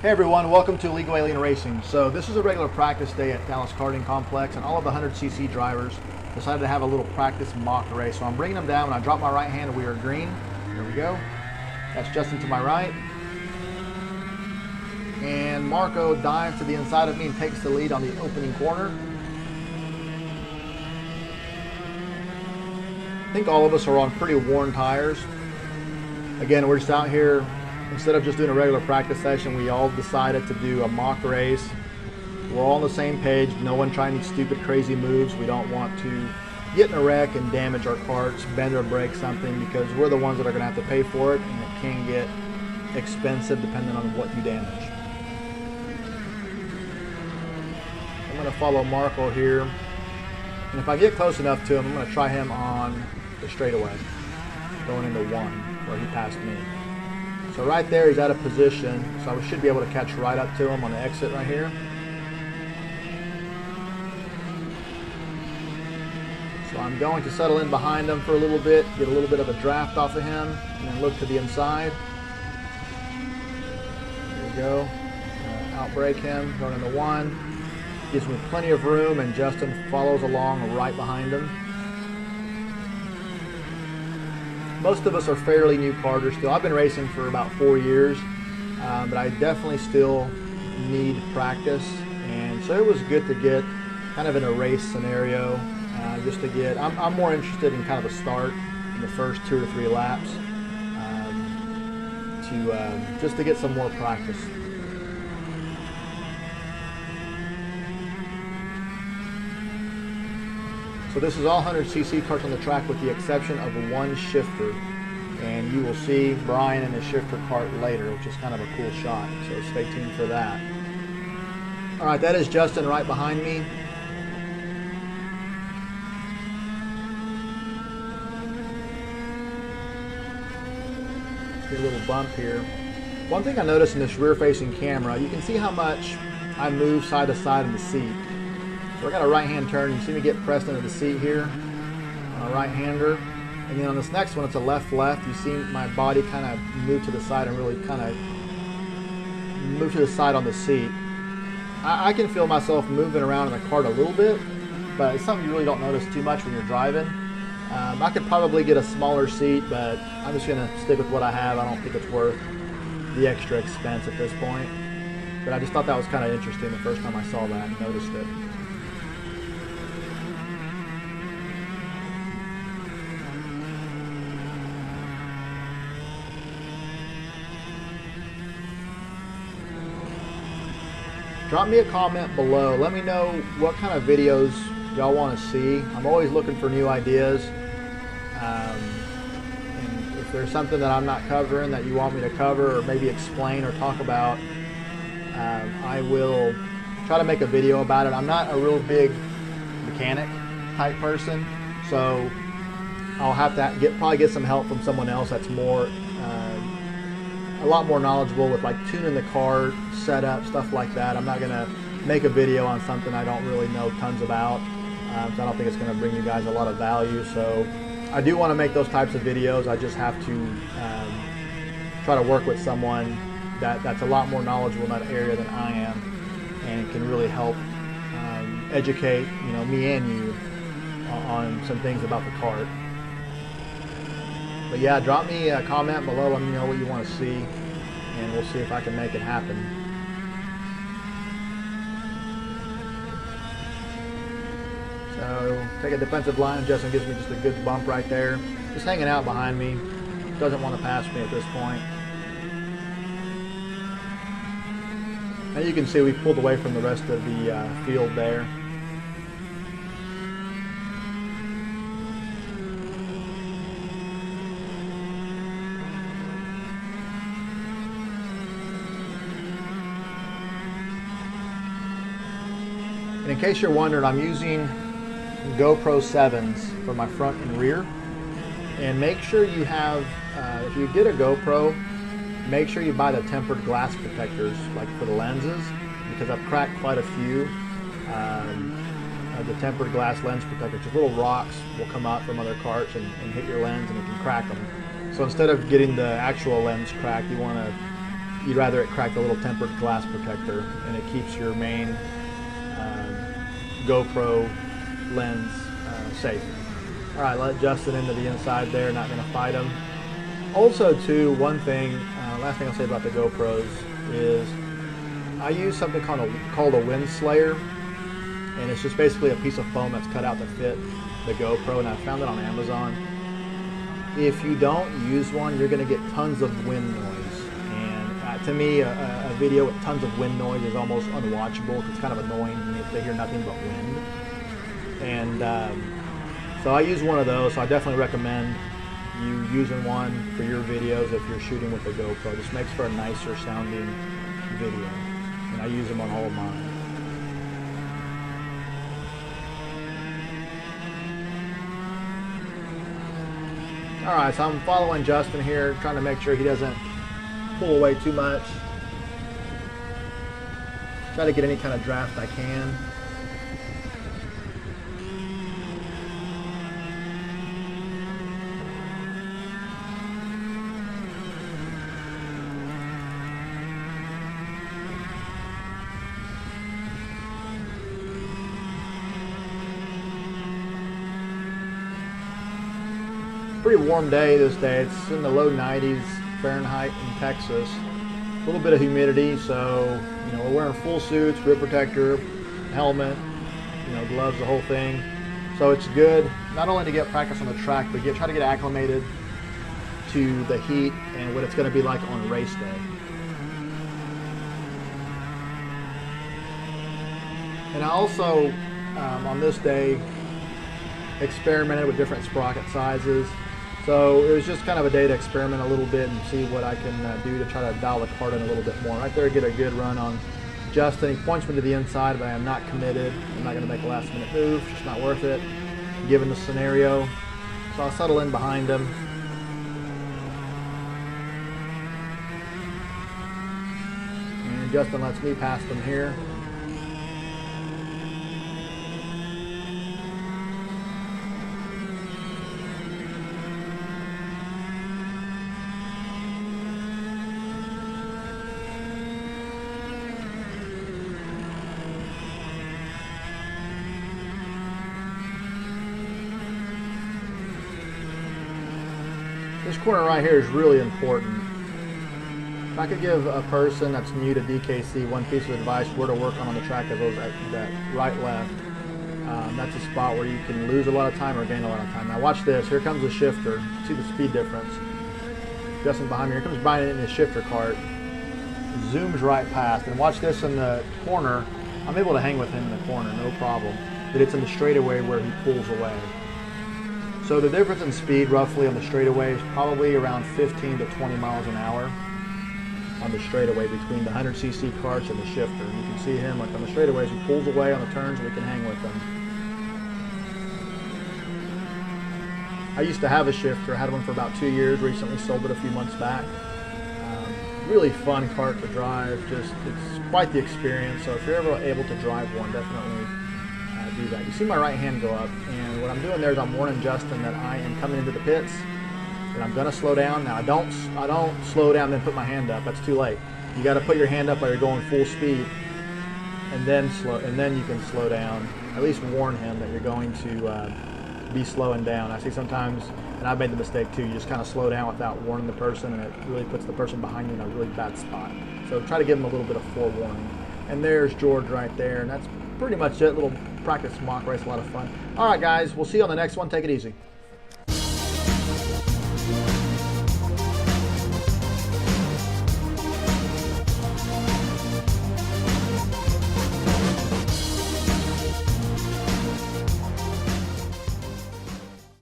Hey everyone, welcome to Illegal Alien Racing. So this is a regular practice day at Dallas Karting Complex, and all of the 100cc drivers decided to have a little practice mock race. So I'm bringing them down. When I drop my right hand, we are green. There we go. That's Justin to my right. And Marco dives to the inside of me and takes the lead on the opening corner. I think all of us are on pretty worn tires. Again, we're just out here. Instead of just doing a regular practice session, we all decided to do a mock race. We're all on the same page. No one trying any stupid, crazy moves. We don't want to get in a wreck and damage our karts, bend or break something, because we're the ones that are going to have to pay for it, and it can get expensive depending on what you damage. I'm going to follow Marco here, and if I get close enough to him, I'm going to try him on the straightaway, going into one where he passed me. So right there, he's out of position, so I should be able to catch right up to him on the exit right here. So I'm going to settle in behind him for a little bit, get a little bit of a draft off of him, and then look to the inside. There we go. Outbrake him, going into one. Gives me plenty of room, and Justin follows along right behind him. Most of us are fairly new karters still. I've been racing for about 4 years, but I definitely still need practice. And so it was good to get kind of in a race scenario, just to get, I'm more interested in kind of the start in the first 2 or 3 laps, just to get some more practice. So this is all 100cc karts on the track with the exception of one shifter. And you will see Brian in his shifter kart later, which is kind of a cool shot. So stay tuned for that. All right, that is Justin right behind me. See a little bump here. One thing I noticed in this rear-facing camera, you can see how much I move side to side in the seat. So I got a right-hand turn. You see me get pressed into the seat here on a right-hander. And then on this next one, it's a left-left. You see my body kind of move to the side and really kind of move to the side on the seat. I can feel myself moving around in the kart a little bit, but it's something you really don't notice too much when you're driving. I could probably get a smaller seat, but I'm just going to stick with what I have. I don't think it's worth the extra expense at this point. But I just thought that was kind of interesting the first time I saw that and noticed it. Drop me a comment below. Let me know what kind of videos y'all want to see. I'm always looking for new ideas. And if there's something that I'm not covering that you want me to cover or maybe explain or talk about, I will try to make a video about it. I'm not a real big mechanic type person, so I'll have to probably get some help from someone else that's more a lot more knowledgeable with like tuning the car, setup, stuff like that. I'm not going to make a video on something I don't really know tons about, so I don't think it's going to bring you guys a lot of value. So I do want to make those types of videos. I just have to try to work with someone that's a lot more knowledgeable in that area than I am, and can really help educate me and you on some things about the kart. But yeah, drop me a comment below, let me know what you want to see, and we'll see if I can make it happen. So, take a defensive line. Justin gives me just a good bump right there. Just hanging out behind me. Doesn't want to pass me at this point. And you can see we pulled away from the rest of the field there. And in case you're wondering, I'm using GoPro 7s for my front and rear. And make sure you have, if you get a GoPro, make sure you buy the tempered glass protectors, like for the lenses, because I've cracked quite a few of the tempered glass lens protectors. Just little rocks will come out from other karts and hit your lens, and it can crack them. So instead of getting the actual lens cracked, you want to you'd rather it crack the little tempered glass protector, and it keeps your main GoPro lens safe. All right, let Justin into the inside there, not gonna fight him. Also too, one thing, last thing I'll say about the GoPros is I use something called a wind slayer, and it's just basically a piece of foam that's cut out to fit the GoPro, and I found it on Amazon. If you don't use one, you're gonna get tons of wind noise, and to me, a video with tons of wind noise is almost unwatchable. It's kind of annoying to hear nothing but wind. And so I use one of those, so I definitely recommend you using one for your videos if you're shooting with the GoPro. This makes for a nicer sounding video, and I use them on all of mine. All right, so I'm following Justin here, trying to make sure he doesn't pull away too much. Try to get any kind of draft I can. Pretty warm day this day. It's in the low 90s Fahrenheit in Texas. A little bit of humidity, so we're wearing full suits, rib protector, helmet, gloves, the whole thing. So it's good not only to get practice on the track, but try to get acclimated to the heat and what it's going to be like on race day. And I also on this day experimented with different sprocket sizes. So it was just kind of a day to experiment a little bit and see what I can do to try to dial the Kart in a little bit more. Right there, get a good run on Justin. He points me to the inside, but I am not committed. I'm not going to make a last minute move. It's just not worth it, given the scenario. So I'll settle in behind him. And Justin lets me pass him here. This corner right here is really important. If I could give a person that's new to DKC one piece of advice where to work on the track, as well as that right left, that's a spot where you can lose a lot of time or gain a lot of time. Now watch this. Here comes the shifter. See the speed difference. Justin behind me. Here comes Brian in his shifter cart. Zooms right past. And watch this in the corner. I'm able to hang with him in the corner, no problem. But it's in the straightaway where he pulls away. So the difference in speed roughly on the straightaway is probably around 15 to 20 miles an hour on the straightaway between the 100cc carts and the shifter. And you can see him like on the straightaways, he pulls away on the turns, we can hang with him. I used to have a shifter, I had one for about 2 years, recently sold it a few months back. Really fun cart to drive, it's quite the experience. So if you're ever able to drive one, definitely do that. You see my right hand go up, and what I'm doing there is I'm warning Justin that I am coming into the pits and I'm going to slow down. Now I don't slow down then put my hand up. That's too late. You got to put your hand up while you're going full speed, and then you can slow down. At least warn him that you're going to be slowing down. I see sometimes, and I've made the mistake too, you just kind of slow down without warning the person, and it really puts the person behind you in a really bad spot. So try to give them a little bit of forewarning. And there's George right there, and that's pretty much it. Little practice mock race, a lot of fun. All right, guys, we'll see you on the next one. Take it easy.